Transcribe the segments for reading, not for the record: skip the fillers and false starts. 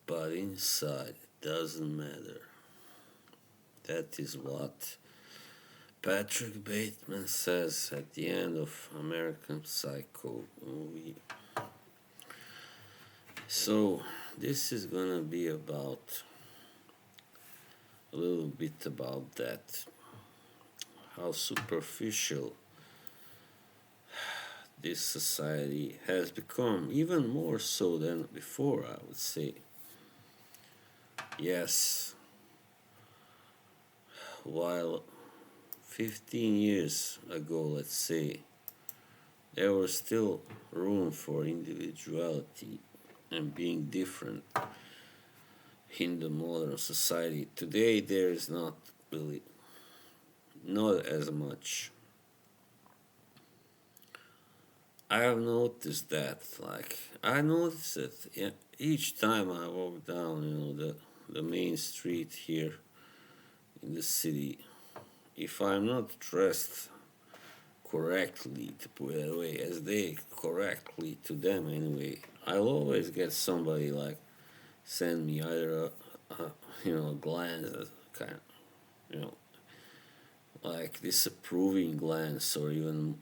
but inside it doesn't matter. That is what Patrick Bateman says at the end of American Psycho movie. So this is gonna be about a little bit about that, how superficial this society has become, even more so than before, I would say. Yes, while 15 years ago, let's say, there was still room for individuality and being different in the modern society. Today, there is not really, not as much. I have noticed that, like, I noticed it, yeah, each time I walk down, the main street here in the city. If I'm not dressed correctly, to put it away, as they correctly to them anyway, I'll always get somebody like send me either a glance, kind of, you know, like disapproving glance, or even,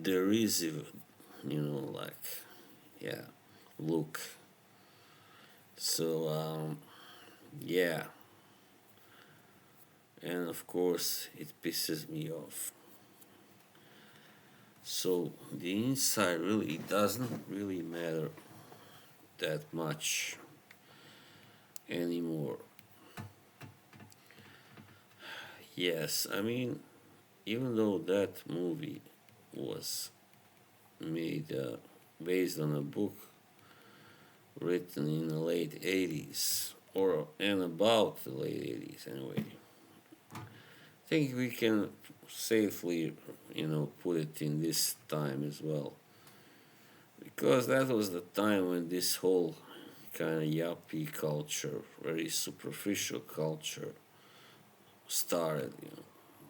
derisive, like, yeah, look. So, yeah, and of course, it pisses me off. So, the inside really doesn't really matter that much anymore. Yes, I mean, even though that movie was made based on a book written in the late 80s, or and about the late 80s anyway, I think we can safely, put it in this time as well. Because that was the time when this whole kind of yuppie culture, very superficial culture, started,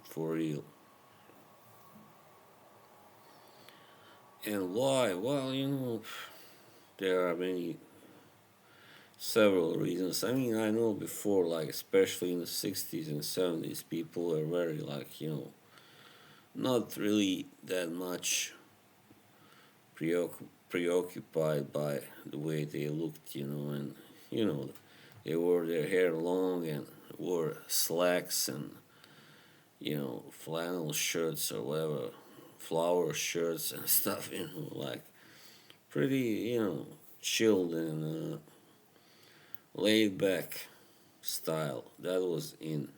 for real. And why? Well, there are several reasons. I mean, I know before, like, especially in the 60s and 70s, people were very, like, not really that much preoccupied by the way they looked, and, you know, they wore their hair long and wore slacks and, flannel shirts or whatever, flower shirts and stuff, like pretty, chilled and laid back style. That was in.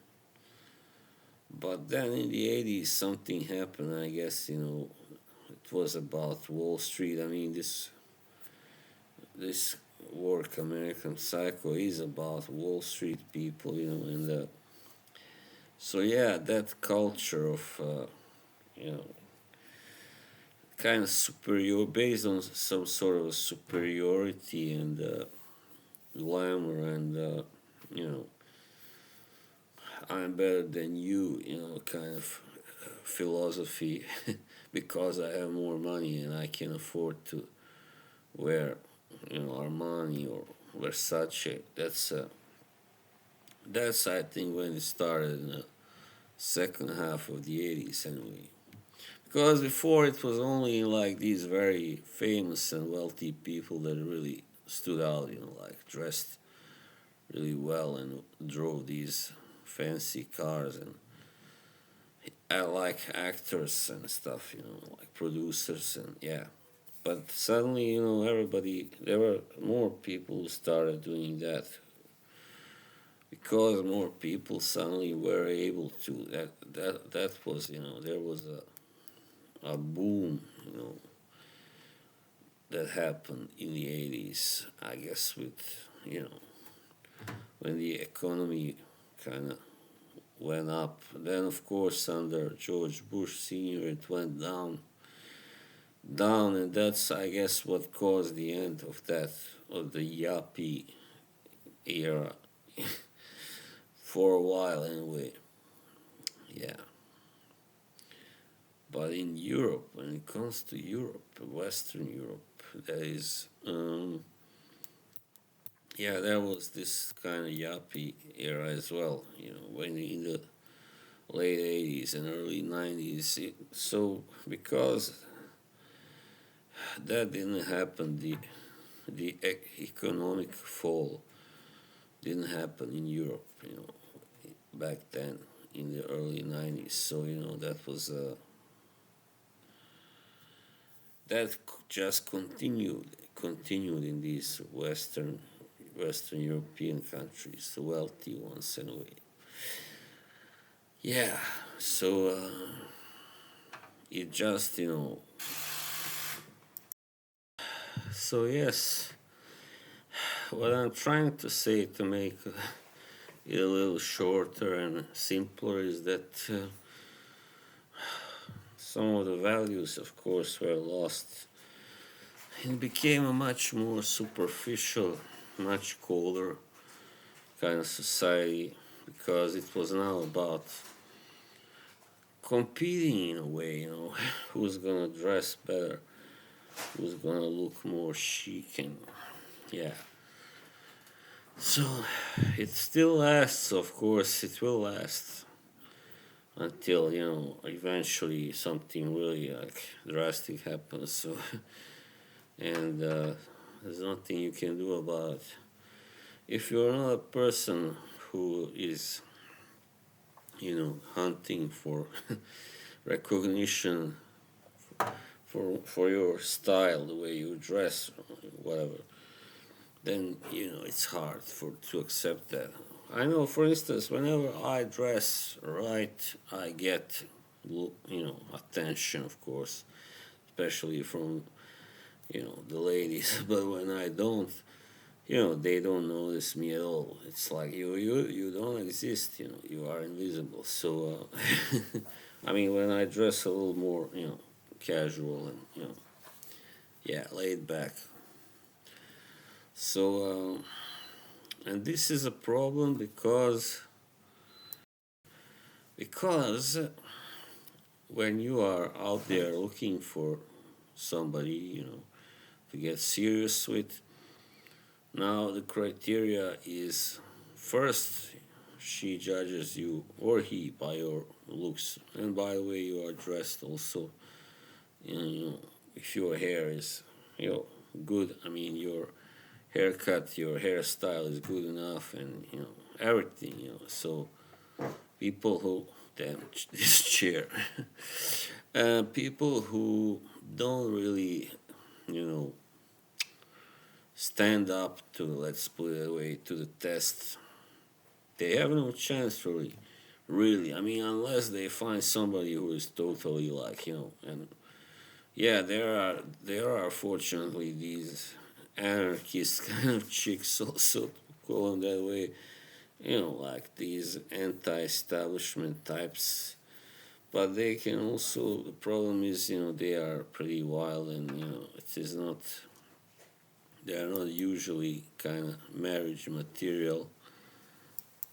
But then in the 80s, something happened. I guess, it was about Wall Street. I mean, this work, American Psycho, is about Wall Street people, and so yeah, that culture of, you know, kind of superior, based on some sort of superiority and glamour and, you know, I'm better than you, kind of philosophy because I have more money and I can afford to wear, Armani or Versace. That's I think when it started in the second half of the 80s anyway. Because before it was only like these very famous and wealthy people that really stood out, like dressed really well and drove these fancy cars, and I like actors and stuff, like producers, and yeah. But suddenly, everybody, there were more people who started doing that because more people suddenly were able to. That was, there was a boom, that happened in the 80s, I guess, with, when the economy kind of went up. Then, of course, under George Bush Sr., it went down, and that's, I guess, what caused the end of the yuppie era, for a while, anyway. Yeah. But in Europe, when it comes to Europe, Western Europe, that is, Yeah, there was this kind of yuppie era as well. When in the late '80s and early '90s. So because that didn't happen, the economic fall didn't happen in Europe. Back then in the early '90s. So that was that just continued in these Western European countries, the wealthy ones anyway. Yeah, so it just so yes, what I'm trying to say to make it a little shorter and simpler is that some of the values, of course, were lost and became a much more superficial, much colder kind of society because it was now about competing in a way, who's gonna dress better, who's gonna look more chic, and yeah. So it still lasts, of course, it will last until, eventually something really like drastic happens. So, and there's nothing you can do about it. If you're not a person who is, hunting for recognition for your style, the way you dress, whatever, then it's hard to accept that. I know, for instance, whenever I dress right, I get attention, of course, especially from the ladies. But when I don't, they don't notice me at all. It's like you don't exist. You are invisible. So I mean, when I dress a little more, casual and yeah, laid back. So and this is a problem because when you are out there looking for somebody, to get serious with, now the criteria is first she judges you or he by your looks and by the way you are dressed also. If your hair is you know good, I mean your haircut, your hairstyle is good enough, and everything. So people who damn this chair, people who don't really you know stand up to, let's put it away, to the test, they have no chance really. I mean, unless they find somebody who is totally like and yeah, there are fortunately these anarchist kind of chicks also, to call them that way, like these anti-establishment types. But they can also, the problem is, they are pretty wild, and it is not, they are not usually kind of marriage material,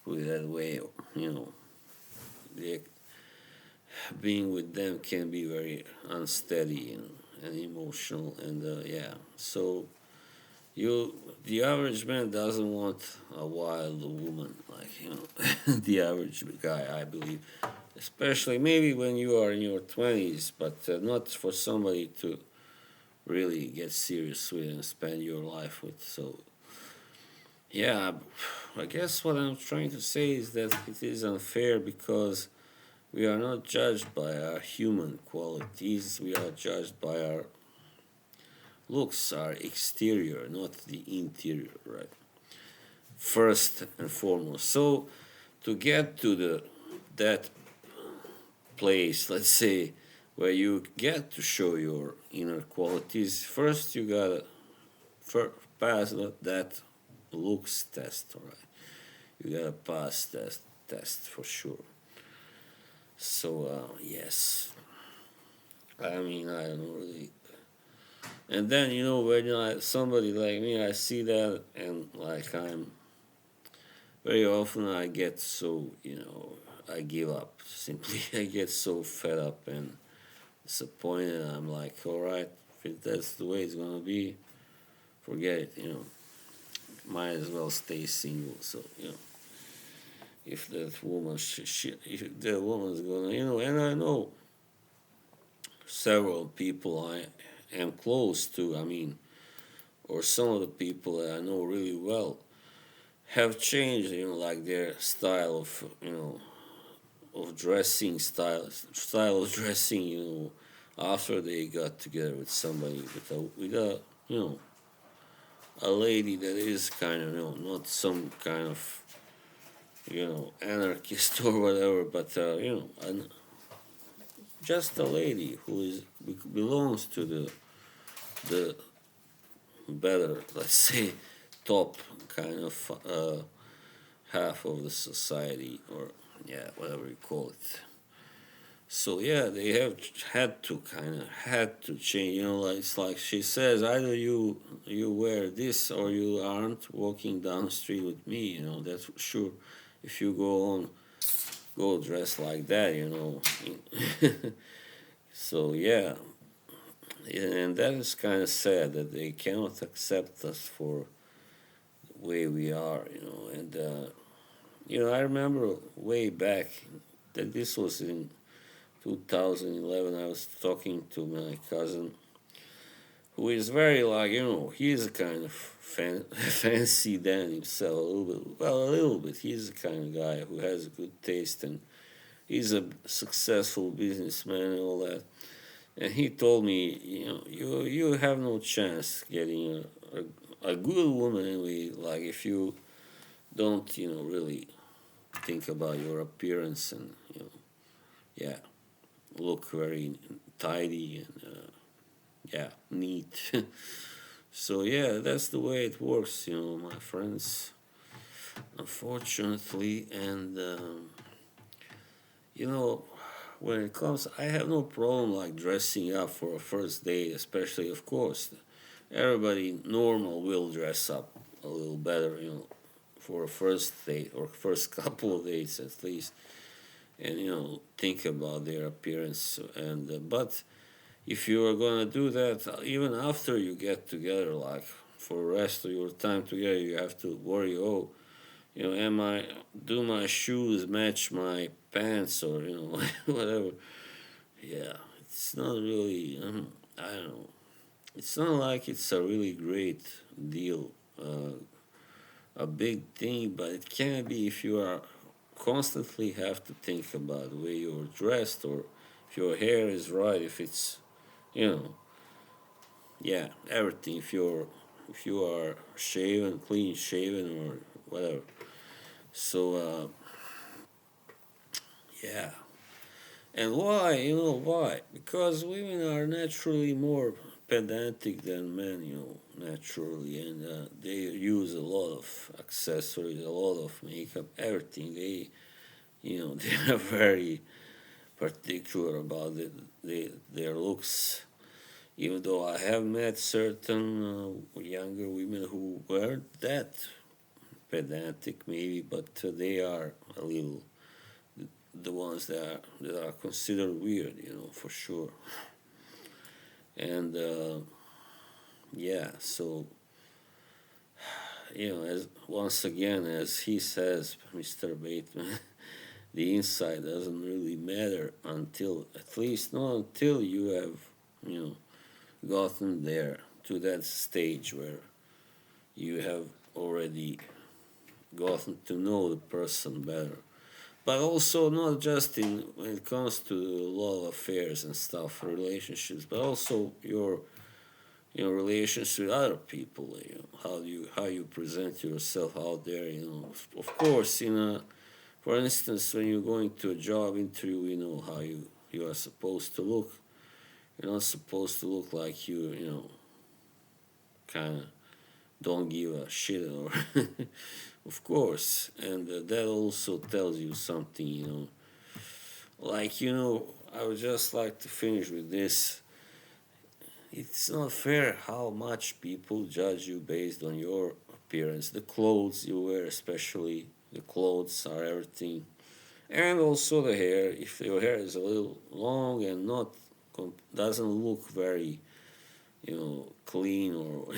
put it that way. you know they, being with them can be very unsteady and emotional, and yeah, so the average man doesn't want a wild woman like the average guy, I believe, especially maybe when you are in your 20s, but not for somebody to really get serious with and spend your life with. So yeah, I guess what I'm trying to say is that it is unfair because we are not judged by our human qualities, we are judged by our looks, our exterior, not the interior, right? First and foremost. So to get to the that place, let's say, where you get to show your inner qualities, first you gotta pass that looks test, all right? You gotta pass that test for sure. So yes, I mean I don't really. And then when somebody like me, I see that, and like I'm very often I get so I give up simply. I get so fed up and disappointed. I'm like, all right, if that's the way it's gonna be, forget it. might as well stay single. So if that woman, if that woman's gonna, and I know several people I am close to. I mean, or some of the people that I know really well have changed, like their style of, of dressing style of dressing, after they got together with somebody, with a a lady that is kind of, not some kind of, anarchist or whatever, but just a lady who belongs to the better, let's say, top kind of half of the society, or yeah, whatever you call it. So yeah, they have had to change. Like it's like she says, either you wear this or you aren't walking down the street with me. That's for sure. If you go dressed like that, So yeah, and that is kind of sad that they cannot accept us for the way we are. And I remember way back that this was in 2011. I was talking to my cousin, who is very like, he's a kind of fancy Dan himself, a little bit. Well, a little bit. He's the kind of guy who has good taste, and he's a successful businessman and all that. And he told me, you have no chance getting a good woman anyway. Like if you don't, really think about your appearance and yeah, look very tidy and yeah, neat. So yeah, that's the way it works, my friends. Unfortunately, and you know, when it comes, I have no problem like dressing up for a first date, especially, of course, everybody normal will dress up a little better, for a first date or first couple of dates at least, and think about their appearance. And but if you are gonna do that, even after you get together, like for the rest of your time together, you have to worry. Oh, am I do my shoes match my pants or whatever? Yeah, it's not really. I don't know. It's not like it's a really great deal, a big thing, but it can be if you are constantly have to think about the way you're dressed, or if your hair is right, if it's you know yeah, everything, if you are shaven, clean shaven, or whatever. So yeah. And why? Why? Because women are naturally more pedantic than men, naturally, and they use a lot of accessories, a lot of makeup, everything. They are very particular about their looks. Even though I have met certain younger women who weren't that pedantic, maybe, but they are a little the ones that are considered weird, for sure. And yeah, so as once again, as he says, Mr. Bateman, the inside doesn't really matter until, at least not until you have, you know, gotten there to that stage where you have already gotten to know the person better. But also not just in when it comes to love affairs and stuff, relationships, but also your relations with other people. How you present yourself out there. Of course, for instance, when you're going to a job interview, how you are supposed to look. You're not supposed to look like kind of don't give a shit, or of course, and that also tells you something. Like I would just like to finish with this. It's not fair how much people judge you based on your appearance, the clothes you wear, especially. The clothes are everything, and also the hair. If your hair is a little long and not doesn't look very clean, or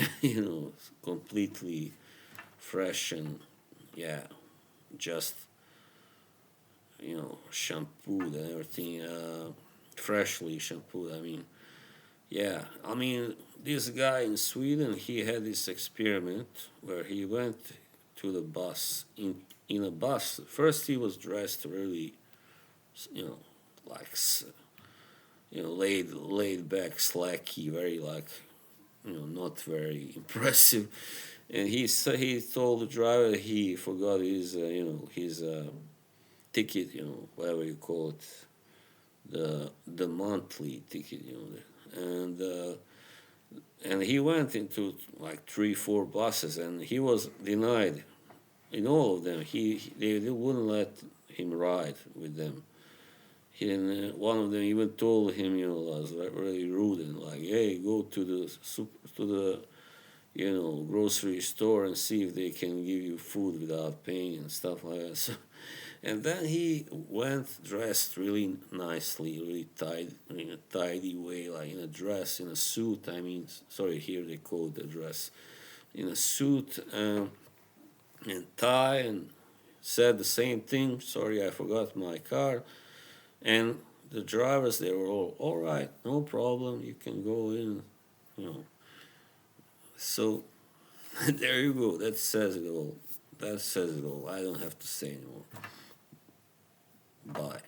completely fresh and yeah, just shampooed and everything, freshly shampooed. I mean, yeah, I mean, this guy in Sweden, he had this experiment where he went to the bus in a bus. First, he was dressed really, you know, like laid back, slacky, very like not very impressive. And he told the driver that he forgot his ticket, whatever you call it, the monthly ticket, and he went into like 3 4 buses, and he was denied in all of them. They wouldn't let him ride with them. One of them even told him, was really rude and like, hey, go to the grocery store and see if they can give you food without paying and stuff like that. So, and then he went dressed really nicely, really tidy, in a tidy way, like in a dress, in a suit. I mean, sorry, here they call it a dress, in a suit and tie, and said the same thing. Sorry, I forgot my car. And the drivers, they were all right, no problem. You can go in, you know. So there you go. That says it all. That says it all. I don't have to say anymore. Bye.